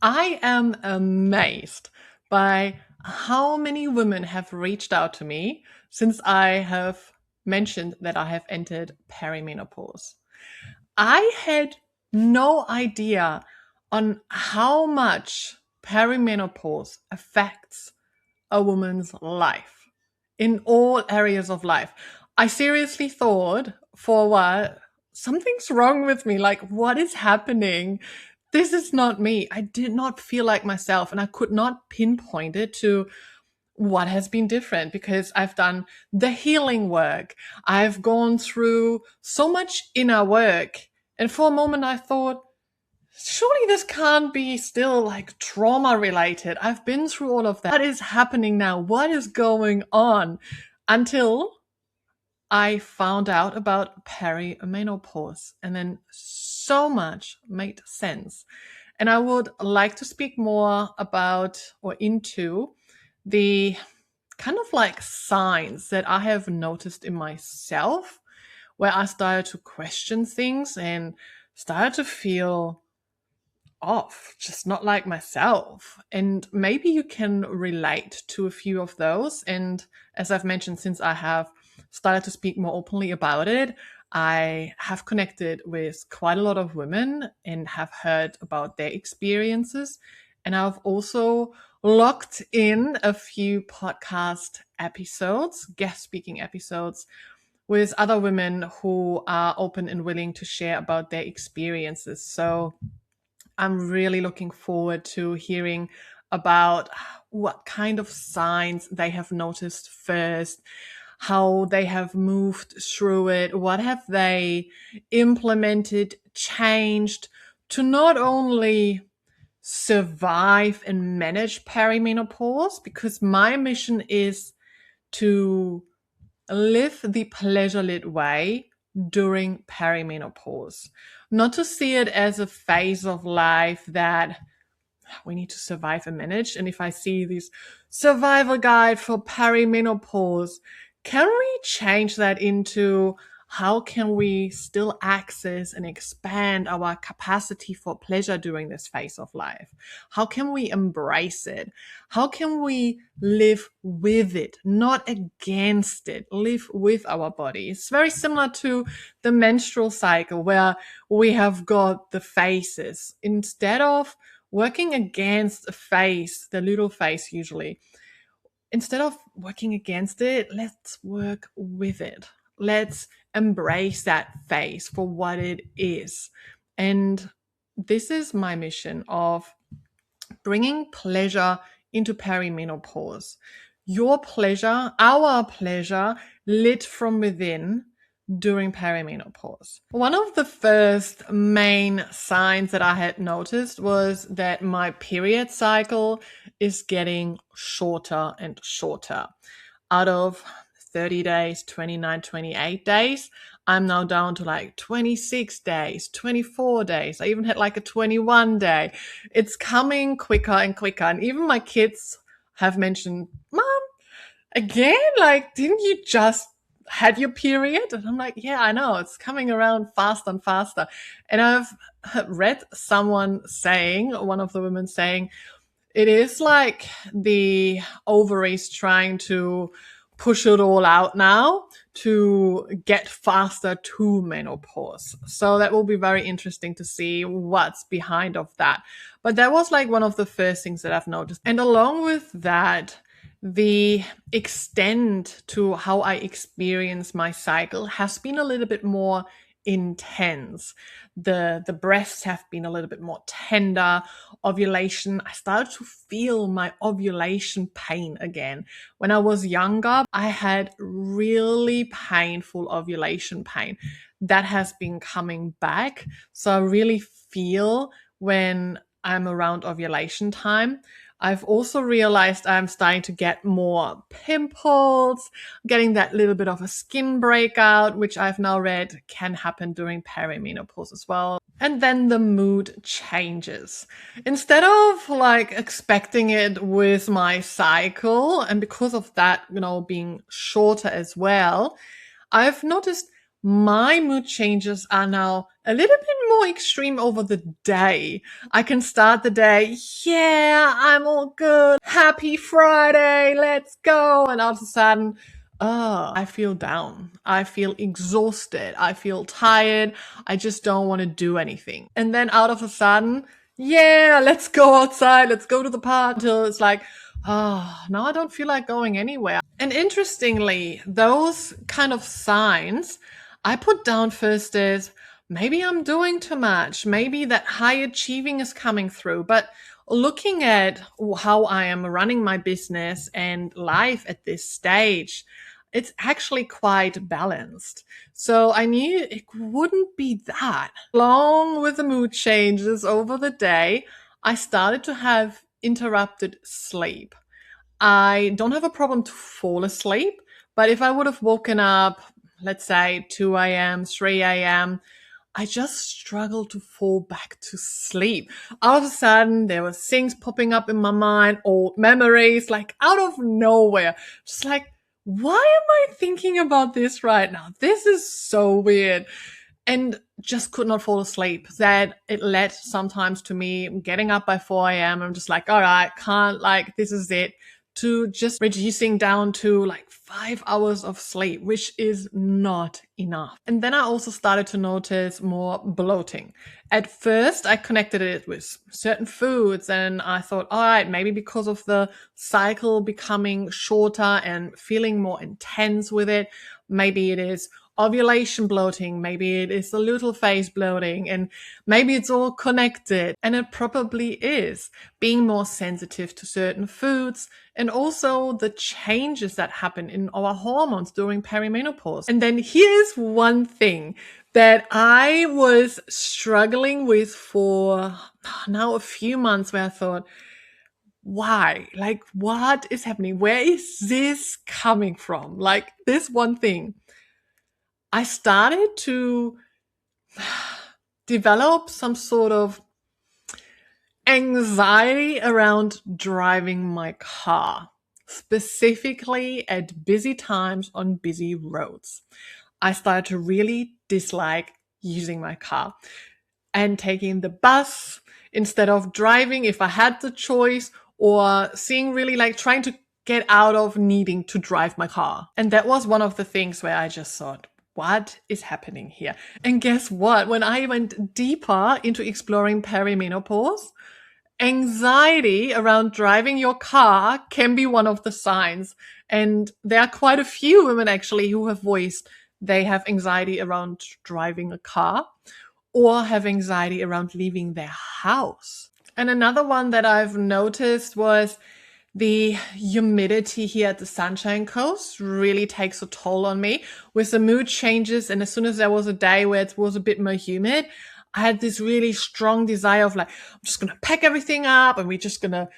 I am amazed by how many women have reached out to me since I have mentioned that I have entered perimenopause. I had no idea on how much perimenopause affects a woman's life in all areas of life. I seriously thought for a while, something's wrong with me. Like, what is happening? This is not me. I did not feel like myself, and I could not pinpoint it to what has been different because I've done the healing work. I've gone through so much inner work. And for a moment, I thought, surely this can't be still like trauma related. I've been through all of that. What is happening now? What is going on? Until I found out about perimenopause, and then so much made sense. And I would like to speak more about or into the kind of like signs that I have noticed in myself where I started to question things and started to feel off, just not like myself. And maybe you can relate to a few of those. And as I've mentioned, since I have started to speak more openly about it, I have connected with quite a lot of women and have heard about their experiences. And I've also locked in a few podcast episodes, guest speaking episodes with other women who are open and willing to share about their experiences. So I'm really looking forward to hearing about what kind of signs they have noticed first, how they have moved through it, what have they implemented, changed to not only survive and manage perimenopause, because my mission is to live the pleasure-lit way during perimenopause. Not to see it as a phase of life that we need to survive and manage. And if I see this survival guide for perimenopause, can we change that into how can we still access and expand our capacity for pleasure during this phase of life? How can we embrace it? How can we live with it, not against it, live with our body? It's very similar to the menstrual cycle where we have got the phases. Instead of working against a phase, the little phase usually, instead of working against it, let's work with it. Let's embrace that phase for what it is. And this is my mission of bringing pleasure into perimenopause. Your pleasure, our pleasure, lit from within during perimenopause. One of the first main signs that I had noticed was that my period cycle is getting shorter and shorter. Out of 30 days, 29, 28 days, I'm now down to like 26 days, 24 days. I even had like a 21 day. It's coming quicker and quicker. And even my kids have mentioned, Mom, again, like, didn't you just had your period? And I'm like, yeah, I know, it's coming around faster and faster. And I've read someone saying, one of the women saying, it is like the ovaries trying to push it all out now to get faster to menopause. So that will be very interesting to see what's behind of that. But that was like one of the first things that I've noticed. And along with that, the extent to how I experience my cycle has been a little bit more intense. The breasts have been a little bit more tender. Ovulation, I started to feel my ovulation pain again. When I was younger, I had really painful ovulation pain. That has been coming back. So I really feel when I'm around ovulation time. I've also realized I'm starting to get more pimples, getting that little bit of a skin breakout, which I've now read can happen during perimenopause as well. And then the mood changes. Instead of like expecting it with my cycle, and because of that, being shorter as well, I've noticed my mood changes are now a little bit more extreme over the day. I can start the day, yeah, I'm all good. Happy Friday, let's go. And all of a sudden, I feel down. I feel exhausted. I feel tired. I just don't want to do anything. And then out of a sudden, yeah, let's go outside. Let's go to the park until it's like, now I don't feel like going anywhere. And interestingly, those kind of signs I put down first as maybe I'm doing too much. Maybe that high achieving is coming through. But looking at how I am running my business and life at this stage, it's actually quite balanced. So I knew it wouldn't be that. Along with the mood changes over the day, I started to have interrupted sleep. I don't have a problem to fall asleep, but if I would have woken up, let's say 2 a.m., 3 a.m., I just struggled to fall back to sleep. All of a sudden, there were things popping up in my mind, old memories, like out of nowhere. Just like, why am I thinking about this right now? This is so weird. And just could not fall asleep. That it led sometimes to me getting up by 4 a.m. I'm just like, all right, can't, like, this is it. To just reducing down to like 5 hours of sleep, which is not enough. And then I also started to notice more bloating. At first, I connected it with certain foods and I thought, all right, maybe because of the cycle becoming shorter and feeling more intense with it, maybe it is ovulation bloating, maybe it is the luteal phase bloating, and maybe it's all connected. And it probably is. Being more sensitive to certain foods and also the changes that happen in our hormones during perimenopause. And then here's one thing that I was struggling with for now a few months, where I thought, why? Like, what is happening? Where is this coming from? Like, this one thing. I started to develop some sort of anxiety around driving my car, specifically at busy times on busy roads. I started to really dislike using my car and taking the bus instead of driving if I had the choice, or seeing really like trying to get out of needing to drive my car. And that was one of the things where I just thought, what is happening here? And guess what? When I went deeper into exploring perimenopause, anxiety around driving your car can be one of the signs. And there are quite a few women actually who have voiced they have anxiety around driving a car or have anxiety around leaving their house. And another one that I've noticed was the humidity here at the Sunshine Coast really takes a toll on me with the mood changes. And as soon as there was a day where it was a bit more humid, I had this really strong desire of like, I'm just going to pack everything up and we're just going to,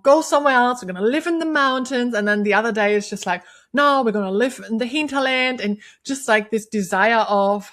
go somewhere else. We're going to live in the mountains. And then the other day it's just like, no, we're going to live in the hinterland. And just like this desire of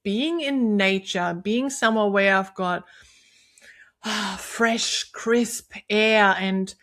being in nature, being somewhere where I've got fresh, crisp air and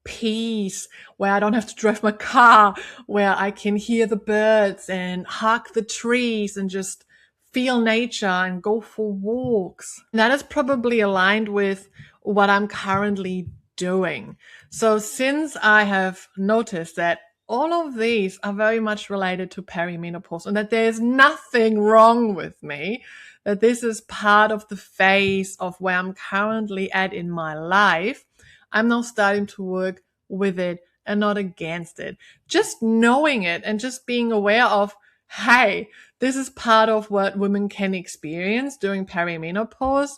peace, where I don't have to drive my car, where I can hear the birds and hug the trees and just feel nature and go for walks. That is probably aligned with what I'm currently doing. So since I have noticed that all of these are very much related to perimenopause and that there's nothing wrong with me, that this is part of the phase of where I'm currently at in my life, I'm now starting to work with it and not against it. Just knowing it and just being aware of, hey, this is part of what women can experience during perimenopause,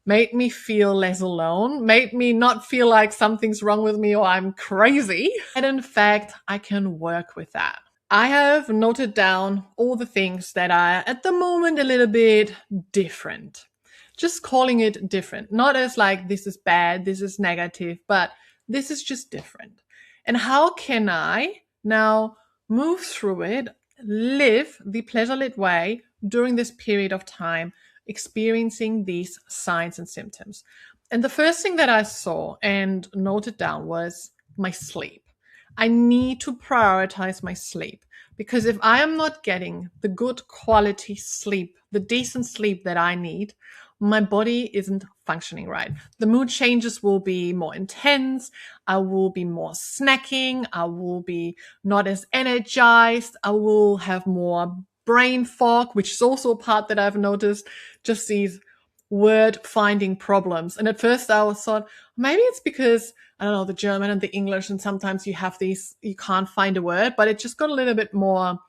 made me feel less alone, made me not feel like something's wrong with me or I'm crazy. And in fact, I can work with that. I have noted down all the things that are at the moment a little bit different. Just calling it different, not as like this is bad, this is negative, but this is just different. And how can I now move through it, live the pleasure-lit way during this period of time, experiencing these signs and symptoms? And the first thing that I saw and noted down was my sleep. I need to prioritize my sleep Because if I am not getting the good quality sleep, the decent sleep that I need, my body isn't functioning right. The mood changes will be more intense. I will be more snacking. I will be not as energized. I will have more brain fog, which is also a part that I've noticed, just these word finding problems. And at first I was thought, maybe it's because, I don't know, the German and the English, and sometimes you have these, you can't find a word, but it just got a little bit more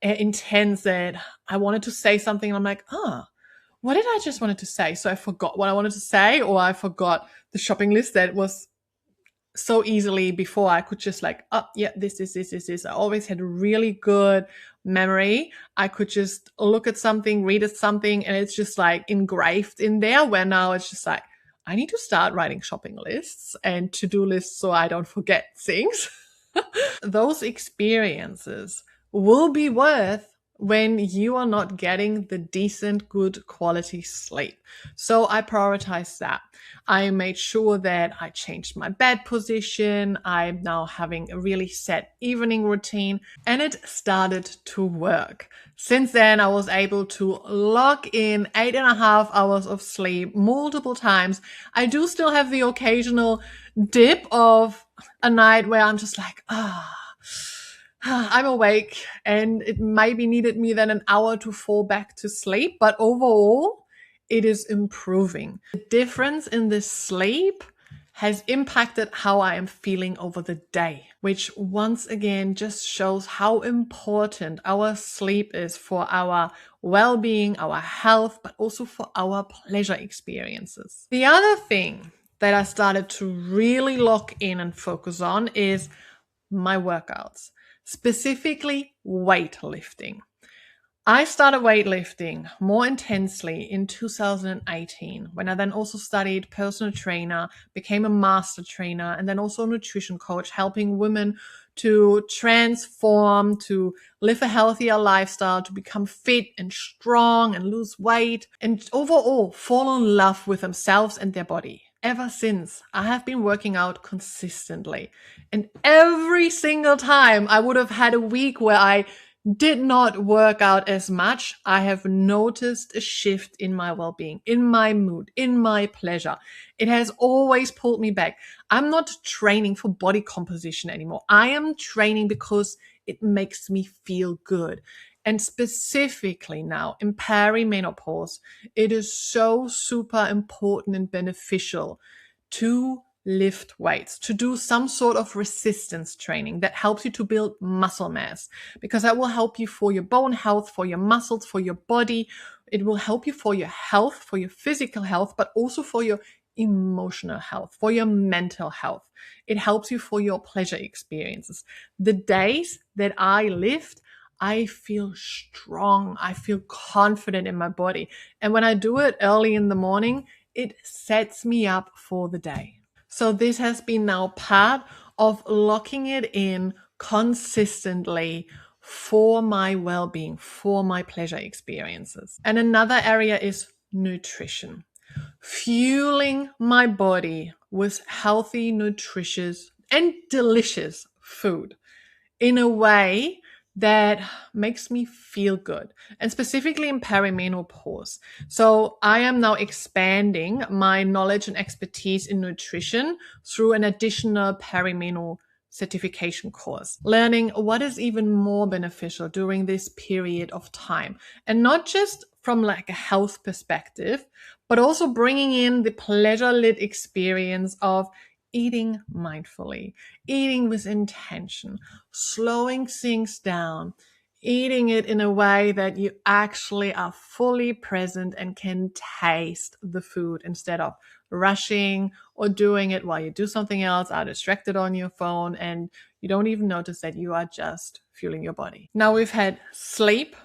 intense that I wanted to say something and I'm like, what did I just wanted to say? So I forgot what I wanted to say, or I forgot the shopping list that was so easily before. I could just like, oh yeah, this. I always had a really good memory. I could just look at something, read at something, and it's just like engraved in there, where now it's just like, I need to start writing shopping lists and to-do lists so I don't forget things. Those experiences will be worth when you are not getting the decent, good quality sleep. So I prioritize that. I made sure that I changed my bed position. I'm now having a really set evening routine, and it started to work. Since then, I was able to lock in 8.5 hours of sleep multiple times. I do still have the occasional dip of a night where I'm just like, I'm awake, and it maybe needed me then an hour to fall back to sleep. But overall, it is improving. The difference in the sleep has impacted how I am feeling over the day, which once again just shows how important our sleep is for our well-being, our health, but also for our pleasure experiences. The other thing that I started to really lock in and focus on is my workouts, specifically weightlifting. I started weightlifting more intensely in 2018, when I then also studied personal trainer, became a master trainer, and then also a nutrition coach, helping women to transform, to live a healthier lifestyle, to become fit and strong and lose weight, and overall fall in love with themselves and their body. Ever since, I have been working out consistently. And every single time I would have had a week where I did not work out as much, I have noticed a shift in my well-being, in my mood, in my pleasure. It has always pulled me back. I'm not training for body composition anymore. I am training because it makes me feel good. And specifically now in perimenopause, it is so super important and beneficial to lift weights, to do some sort of resistance training that helps you to build muscle mass, because that will help you for your bone health, for your muscles, for your body. It will help you for your health, for your physical health, but also for your emotional health, for your mental health. It helps you for your pleasure experiences. The days that I lift, I feel strong. I feel confident in my body. And when I do it early in the morning, it sets me up for the day. So this has been now part of locking it in consistently for my well-being, for my pleasure experiences. And another area is nutrition. Fueling my body with healthy, nutritious, and delicious food in a way that makes me feel good, and specifically in perimenopause. So I am now expanding my knowledge and expertise in nutrition through an additional perimenopause certification course, learning what is even more beneficial during this period of time, and not just from like a health perspective, but also bringing in the pleasure-lit experience of eating mindfully, eating with intention, slowing things down, eating it in a way that you actually are fully present and can taste the food instead of rushing or doing it while you do something else, are distracted on your phone, and you don't even notice that you are just fueling your body. Now we've had sleep,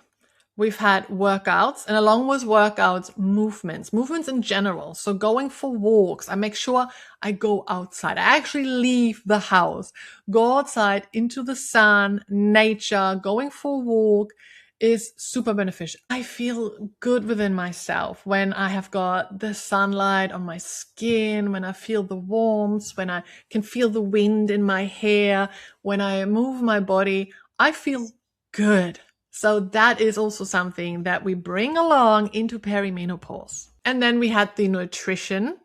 we've had workouts, and along with workouts, movements in general. So going for walks, I make sure I go outside. I actually leave the house, go outside into the sun, nature. Going for a walk is super beneficial. I feel good within myself when I have got the sunlight on my skin, when I feel the warmth, when I can feel the wind in my hair, when I move my body. I feel Good. So that is also something that we bring along into perimenopause. And then we had the nutrition.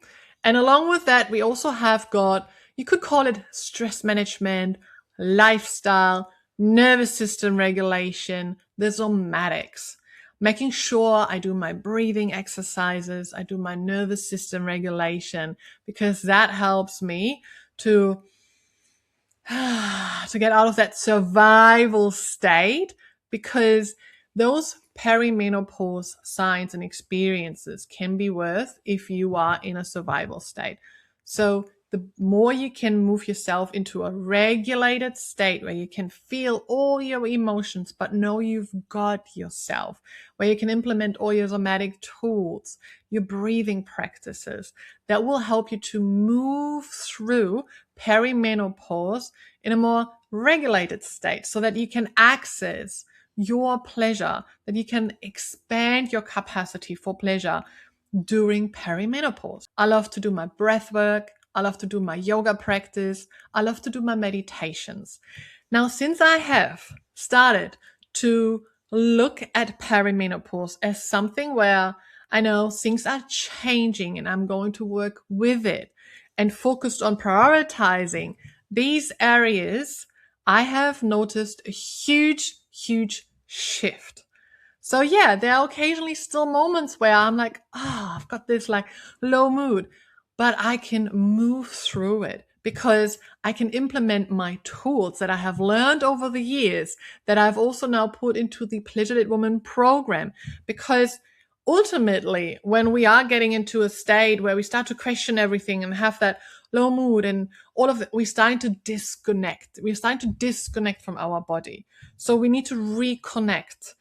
And along with that, we also have got, you could call it stress management, lifestyle, nervous system regulation, the somatics. Making sure I do my breathing exercises, I do my nervous system regulation, because that helps me to get out of that survival state, because those perimenopause signs and experiences can be worse if you are in a survival state. So the more you can move yourself into a regulated state where you can feel all your emotions, but know you've got yourself, where you can implement all your somatic tools, your breathing practices, that will help you to move through perimenopause in a more regulated state so that you can access your pleasure, that you can expand your capacity for pleasure during perimenopause. I love to do my breath work. I love to do my yoga practice. I love to do my meditations. Now, since I have started to look at perimenopause as something where I know things are changing and I'm going to work with it and focused on prioritizing these areas, I have noticed a huge, huge shift. So yeah, there are occasionally still moments where I'm like, I've got this like low mood, but I can move through it because I can implement my tools that I have learned over the years, that I've also now put into the Pleasure Lit Woman program. Because ultimately, when we are getting into a state where we start to question everything and have that low mood and all of it, we're starting to disconnect. We're starting to disconnect from our body. So we need to reconnect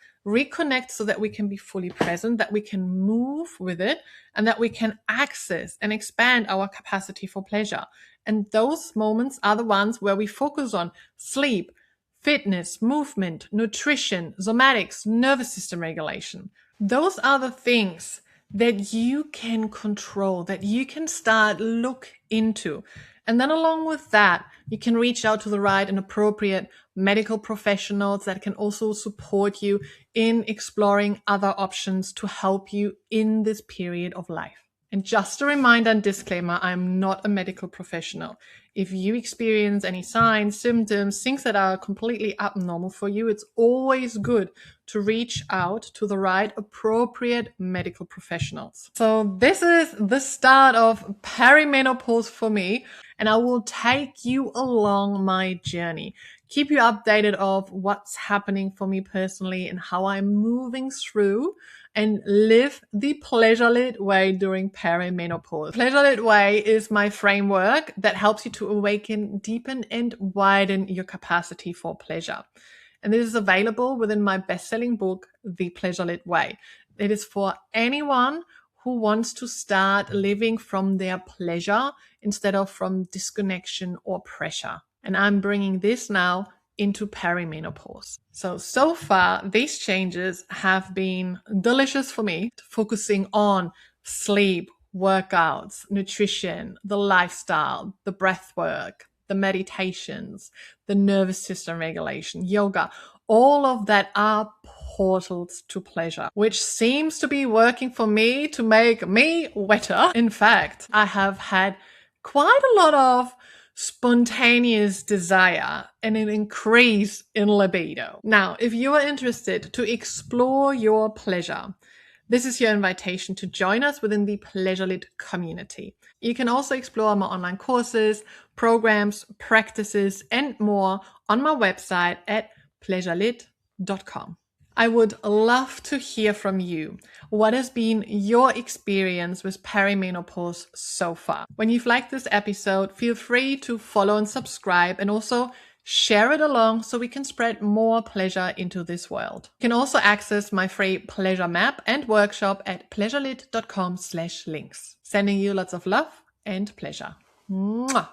so that we can be fully present, that we can move with it, and that we can access and expand our capacity for pleasure. And those moments are the ones where we focus on sleep, fitness, movement, nutrition, somatics, nervous system regulation. Those are the things that you can control, that you can start look into. And then along with that, you can reach out to the right and appropriate medical professionals that can also support you in exploring other options to help you in this period of life. And just a reminder and disclaimer, I'm not a medical professional. If you experience any signs, symptoms, things that are completely abnormal for you, it's always good to reach out to the right appropriate medical professionals. So this is the start of perimenopause for me, and I will take you along my journey, keep you updated of what's happening for me personally and how I'm moving through and live the Pleasure Lit way during perimenopause. Pleasure Lit way is my framework that helps you to awaken, deepen, and widen your capacity for pleasure. And this is available within my best-selling book, The Pleasure Lit Way. It is for anyone who wants to start living from their pleasure instead of from disconnection or pressure. And I'm bringing this now into perimenopause. So far, these changes have been delicious for me, focusing on sleep, workouts, nutrition, the lifestyle, the breath work, the meditations, the nervous system regulation, yoga. All of that are portals to pleasure, which seems to be working for me to make me wetter. In fact, I have had quite a lot of spontaneous desire and an increase in libido. Now, if you are interested to explore your pleasure, this is your invitation to join us within the Pleasure Lit community. You can also explore my online courses, programs, practices, and more on my website at pleasurelit.com. I would love to hear from you. What has been your experience with perimenopause so far? When you've liked this episode, feel free to follow and subscribe, and also share it along so we can spread more pleasure into this world. You can also access my free pleasure map and workshop at pleasurelit.com/links. Sending you lots of love and pleasure. Mwah!